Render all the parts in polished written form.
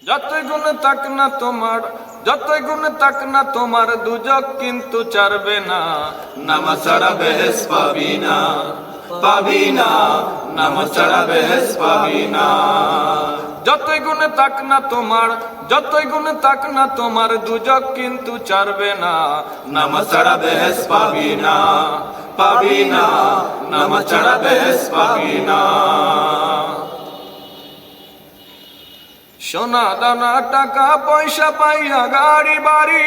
যতই গুণে তাক না তোমার, যতই গুণে তাক না তোমার, দুজক কিন্তু ছাড়বে না। নামাজ ছাড়া বেহেশ পাবি না, পাবি না, নামাজ ছাড়া বেহেশ পাবি না। যতই গুণে তাক না তোমার, যতই গুণে তাক না তোমার, দুজক কিন্তু ছাড়বে না। নামাজ ছাড়া বেহেশ পাবি না, পাবি না, নামাজ ছাড়া বেহেশ পাবি না। সোনা দানা টাকা পয়সা পাইয়া গাড়ি বাড়ি,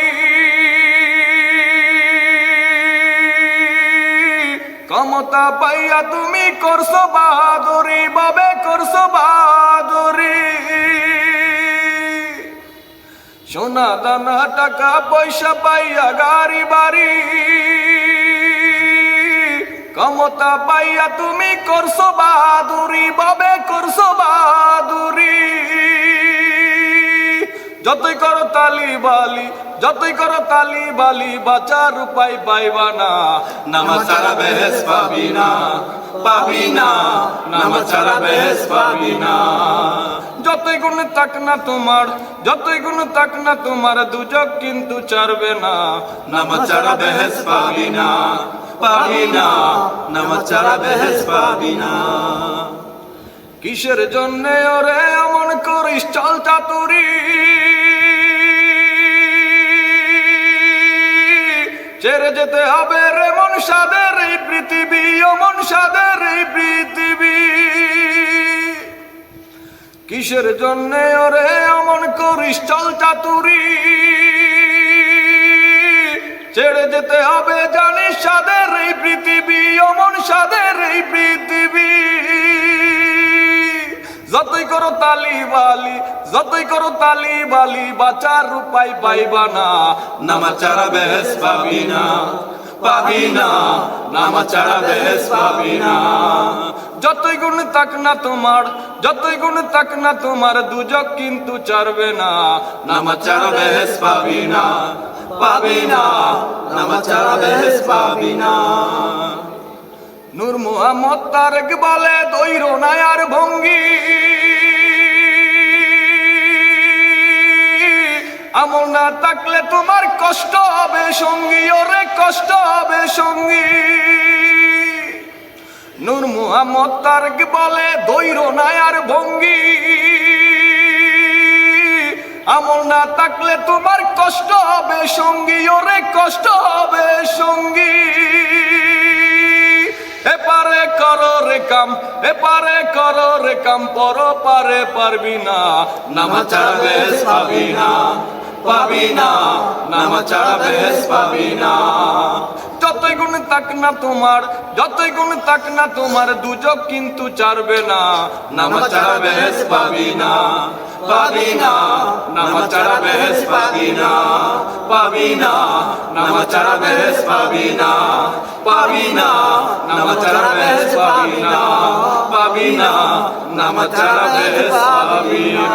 ক্ষমতা পাইয়া তুমি করছো বাহাদুরি, বাবে করছো বাহাদুরি। সোনা দানা টাকা পয়সা পাইয়া গাড়ি বাড়ি, ক্ষমতা পাইয়া তুমি করছো বাহাদুরি, বাবে করছো বাহাদুরি। যতই করো তালি বালি, যতই করো তালি বালি, বাঁচার উপায় পাইবা না। নামাজ ছাড়া বেহেশ পাবি না, পাবি না, নামাজ ছাড়া বেহেশ পাবি না। যতই গুণে তাক না তোমার, যতই গুণে তাক না তোমার, দুজক কিন্তু ছাড়বে না। নামাজ ছাড়া বেহেশ পাবি না, পাবি না, নামাজ ছাড়া বেহেশ পাবি না। কিসের জন্যে ওরে এমন করিস চল চাতুরি, ছেড়ে যেতে হবে রে মন সাদের এই পৃথিবী, ও মন সাদের এই পৃথিবী। কিসের জন্যে ওরে এমন করিস চল চাতুরি, ছেড়ে যেতে হবে জানিস সাদের এই পৃথিবী, ও মন সাদের এই পৃথিবী। যতই করো তালি বালি, যতই করো তালি বালি, বাঁচার উপায় পাইবা না। নামাজ ছাড়া বেহেশ পাবি না, পাবি না, নামাজ ছাড়া বেহেশ পাবি না। যতই গুণে তাক না তোমার, যতই গুণে তাক না তোমার, দুজক কিন্তু ছাড়বে না। নামাজ ছাড়া বেহেশ পাবি না, পাবি না, নামাজ ছাড়া বেহেশ পাবি না। নূর মুহাম্মদ তারেক বলে দৈর নাই আর ভঙ্গি, আমল না থাকলে তোমার কষ্ট হবে সঙ্গী, ওরে কষ্ট হবে সঙ্গী। নূর মুহাম্মদ তারেক বলে দৈর নাই আর ভঙ্গি, আমল না থাকলে তোমার কষ্ট হবে সঙ্গী, ওরে কষ্ট হবে সঙ্গী। এপারে করো রে কাম, এপারে করো রে কাম, পর পারে পারবি না। নামাজ ছাড়া বেহেশ পাবি না, পাবি না, নামাজ ছাড়া বেহেশ পাবি না। যতই গুণে তাক না তোমার, যতই গুণে তাক না তোমার, দুজক কিন্তু ছাড়বে না। নামাজ ছাড়া বেহেশ পাবি না, পাবি না, নামাজ ছাড়া বেহেশ পাবি না, পাবি না, নামাজ ছাড়া বেহেশ পাবি না, পাবি না, নামাজ ছাড়া বেহেশ পাবি না, পাবি না, নামাজ ছাড়া বেহেশ পাবি না।